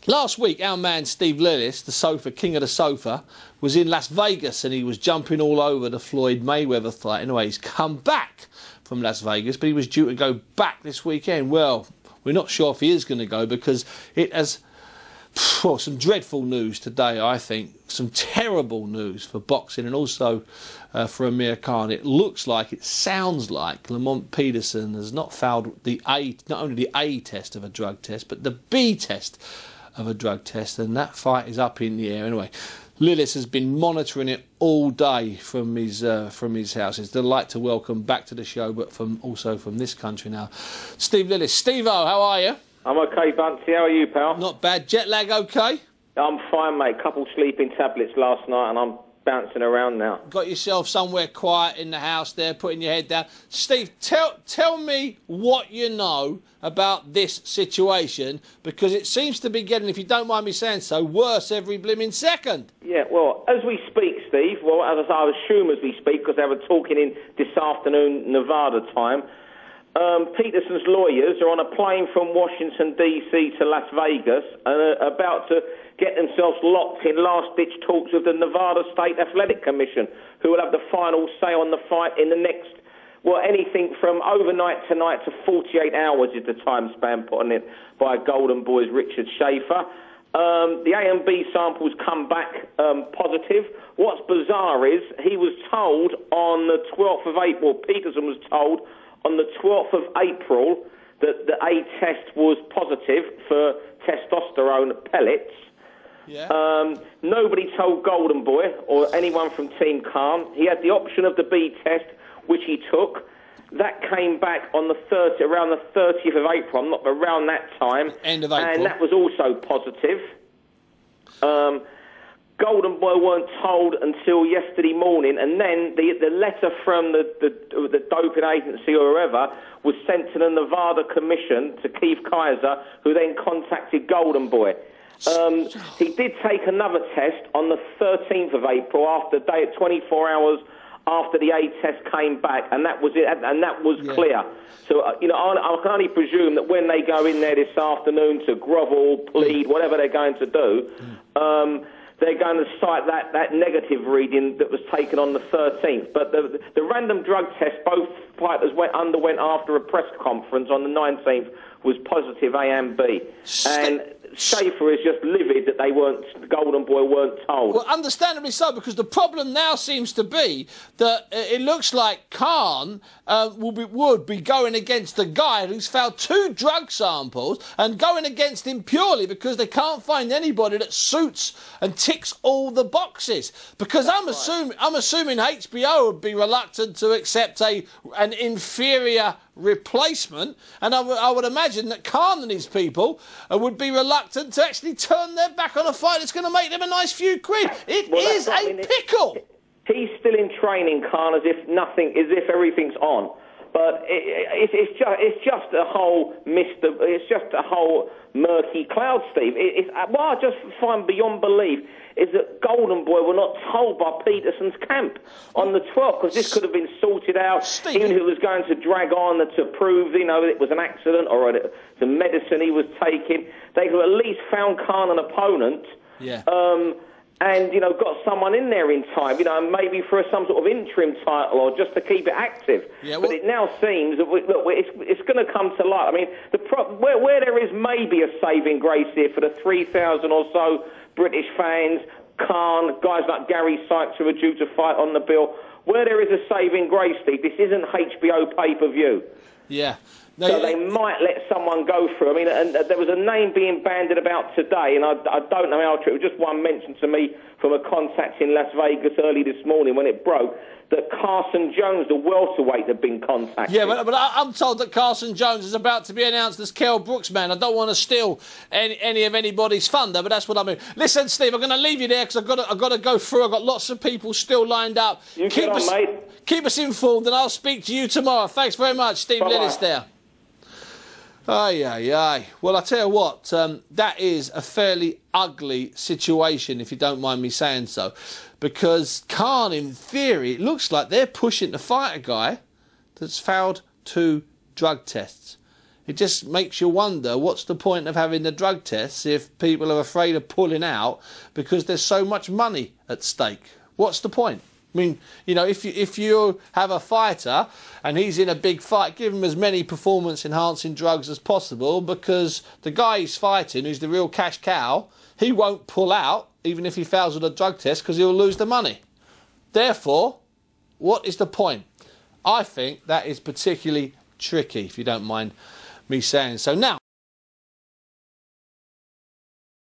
Last week, our man Steve Lillis, the sofa, king of the sofa, was in Las Vegas and he was jumping all over the Floyd Mayweather fight. Anyway, he's come back from Las Vegas, but he was due to go back this weekend. Well, we're not sure if he is going to go because it has, well, some dreadful news today, I think. Some terrible news for boxing and also for Amir Khan. It looks like, it sounds like Lamont Peterson has not failed not only the A test of a drug test, but the B test of a drug test, and that fight is up in the air. Anyway, Lillis has been monitoring it all day from his house. It's a delight to welcome back to the show, but also from this country now, Steve Lillis. Steve-O, how are you? I'm okay, Bunce. How are you, pal? Not bad. Jet lag okay? I'm fine, mate. Couple sleeping tablets last night, and I'm bouncing around now. Got yourself somewhere quiet in the house there, putting your head down. Steve, tell me what you know about this situation, because it seems to be getting, if you don't mind me saying so, worse every blimmin' second. Yeah, well, as we speak, Steve, well, as I assume as we speak, because they were talking in this afternoon Nevada time, Peterson's lawyers are on a plane from Washington, D.C. to Las Vegas and are about to get themselves locked in last-ditch talks with the Nevada State Athletic Commission, who will have the final say on the fight in the next, well, anything from overnight tonight to 48 hours is the time span put on it by Golden Boy's Richard Schaefer. The A and B samples come back positive. What's bizarre is he was told on the 12th of April, Peterson was told on the 12th of April that the A test was positive for testosterone pellets. Yeah. Nobody told Golden Boy or anyone from Team Khan. He had the option of the B test, which he took. That came back on around the 30th of April, not around that time. End of April. And that was also positive. Golden Boy weren't told until yesterday morning, and then the letter from the doping agency or whoever was sent to the Nevada Commission, to Keith Kaiser, who then contacted Golden Boy. He did take another test on the 13th of April, after 24 hours after the A test came back, and that was it, and that was clear. So, you know, I can only presume that when they go in there this afternoon to grovel, plead, whatever they're going to do, they're going to cite that negative reading that was taken on the 13th. But the random drug test both fighters underwent after a press conference on the 19th was positive A and B. And Schaefer is just livid that Golden Boy weren't told. Well, understandably so, because the problem now seems to be that it looks like Khan would be going against the guy who's found 2 drug samples and going against him purely because they can't find anybody that suits and ticks all the boxes. Because I'm assuming HBO would be reluctant to accept an inferior replacement, and I would imagine that Khan and his people would be reluctant to actually turn their back on a fight that's going to make them a nice few quid. It is a pickle. He's still in training, Khan, as if everything's on. But it's just a whole it's just a whole murky cloud, Steve. What I just find beyond belief is that Golden Boy were not told by Peterson's camp on the 12th, because this could have been sorted out. Steve, even if it was going to drag on to prove, you know, it was an accident or the medicine he was taking, they could have at least found Khan an opponent. Yeah. And, you know, got someone in there in time, you know, maybe for some sort of interim title or just to keep it active. Yeah, well, but it now seems that, it's going to come to light. I mean, where there is maybe a saving grace here for the 3,000 or so British fans, Khan, guys like Gary Sykes who are due to fight on the bill, where there is a saving grace, Steve, this isn't HBO pay-per-view. Yeah. No, so they might let someone go through. I mean, and there was a name being bandied about today, and I don't know how true. It was just one mentioned to me from a contact in Las Vegas early this morning when it broke, that Carson Jones, the welterweight, had been contacted. Yeah, but I'm told that Carson Jones is about to be announced as Kell Brooks' man. I don't want to steal any of anybody's thunder, but that's what I mean. Listen, Steve, I'm going to leave you there because I've got to go through. I've got lots of people still lined up. Keep us informed, and I'll speak to you tomorrow. Thanks very much, Steve Lillis there. Aye. Well, I tell you what, that is a fairly ugly situation, if you don't mind me saying so, because Khan, in theory, it looks like they're pushing to fight a guy that's failed 2 drug tests. It just makes you wonder, what's the point of having the drug tests if people are afraid of pulling out because there's so much money at stake? What's the point? I mean, you know, if you have a fighter and he's in a big fight, give him as many performance-enhancing drugs as possible, because the guy he's fighting, who's the real cash cow, he won't pull out even if he fails with a drug test, because he'll lose the money. Therefore, what is the point? I think that is particularly tricky, if you don't mind me saying so. Now,